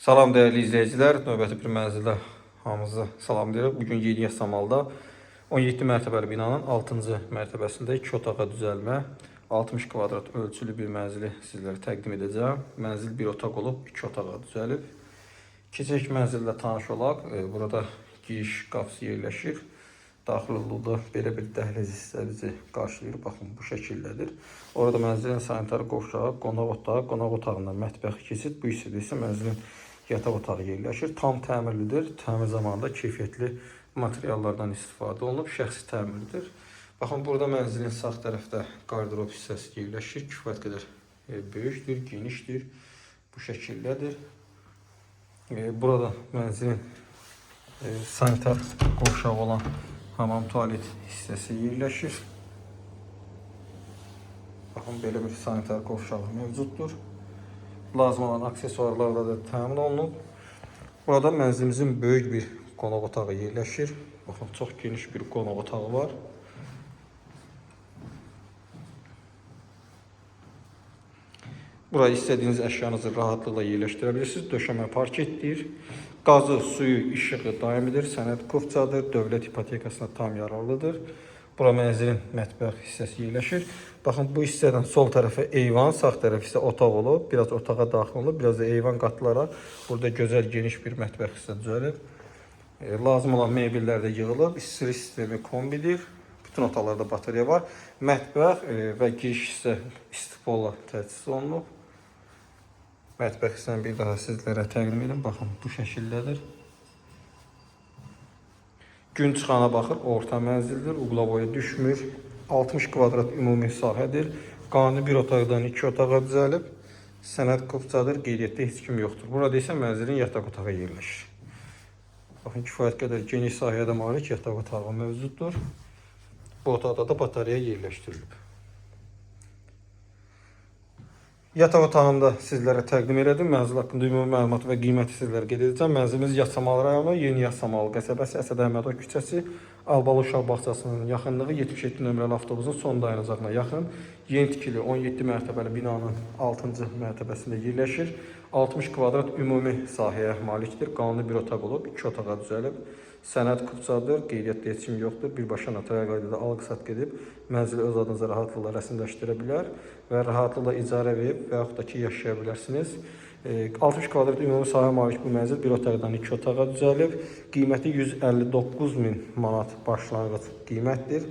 Salam değerli izleyiciler, növbəti bir mənzildə hamınızı salamlayırıq. Bugün Yeni Yasamalda 17 mərtəbəli binanın 6-cı mərtəbəsində 2 otağa düzəlmə, 60 kvadrat ölçülü bir mənzili sizlərə təqdim edəcəm. Mənzil bir otaq olub, 2 otağa düzəlib. Keçək mənzillə tanış olaq. Burada giriş qapısı yerləşir. Daxil olduqda belə bir dəhliz hissə bizi qarşılayır. Baxın, bu şəkildədir. Orada mənzilin sanitar qovşağı, qonaq otağı, qonaq otağından mətbəxi keçid. Bu hissədə isə mənzilin yataq otağı yerləşir. Tam təmirlidir. Təmir zamanında keyfiyyətli materiallardan istifadə olunub. Şəxsi təmirlidir. Baxın, burada mənzilin sağ tərəfdə qardırob hissəsi yerləşir. Kifayət qədər böyükdür, genişdir. Bu şəkildədir. Burada mənzilin sanitar qovşağı olan hamam tualet hissəsi yerləşir. Baxın, belə bir sanitar qovşağı mövcuddur. Lazım olan aksesuarlarla da təmin olunub. Burada mənzilimizin böyük bir qonaq otağı yerləşir. Baxın, çox geniş bir qonaq otağı var. Buraya istədiyiniz əşyanızı rahatlıqla yerləşdirə bilirsiniz. Döşəmə parketdir. Qazı, suyu, işığı daimidir. Sənəd kupçadır. Dövlət ipotekasına tam yararlıdır. Bura mənzilin mətbəx hissəsi yerləşir. Baxın, bu hissədən sol tərəfə eyvan, sağ tərəf isə otaq olub. Biraz otağa daxil olub, biraz da eyvan qatlara. Burada gözəl geniş bir mətbəx hissə düzəlib. Lazım olan mebellər də yığılıb. İstilik sistemi kombidir. Bütün otaqlarda batarya var. Mətbəx və giriş hissə istipolla təchiz olunub. Mətbəx hissəni bir daha sizlərə təqdim edim. Baxın, bu şəkildədir. Gün çıxana baxır, orta mənzildir, uqlavoya düşmür. 60 kvadrat ümumi sahədir. Qanuni bir otaqdan 2 otağa düzəlib. Sənəd kupçadır, qeydiyyatda heç kim yoxdur. Burada isə mənzilin yataq otağı yerləşir. Baxın, kifayət qədər geniş sahəyə malik yataq otağı mövcuddur. Bu otaqda da batarya yerləşdirilib. Yataq otağında sizlərə təqdim elədim. Mənzil haqqında ümumi məlumat və qiyməti sizlərə qeyd edəcəm. Mənzilimiz Yasamal rayonu, Yeni Yasamal qəsəbəsi, Əsəd Əhmədov küçəsi, Albalı Uşaq bağçasının yaxınlığı, 77 nömrəli avtobusun son dayanacağına yaxın, yeni tikili 17 mərtəbəli binanın 6-cı mərtəbəsində yerləşir. 60 kvadrat ümumi sahəyə malikdir. Qanuni bir otaq olub, 2 otağa düzəlib. Sənəd kupçadır, qeydiyyatda heç kim yoxdur. Birbaşa notarial qaydada alqı-satqı edib mənzili öz adınıza rahatlıqla rəsmiləşdirə bilər və rahatlıqla icarə verib və yaxud da ki, yaşaya bilərsiniz. 60 kvadrat ümumi sahəyə malik bu mənzil bir otaqdan 2 otağa düzəlib. Qiyməti 159.000 manat başlanğıc qiymətdir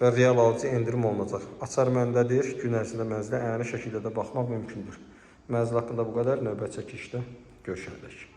və real alıcı endirim olunacaq. Açar məndədir, gün ərzində mənzilə əyani şəkildə də baxmaq mümkündür. Mənzil haqqında bu qədər. Növbəti çəkilişdə görüşənədək.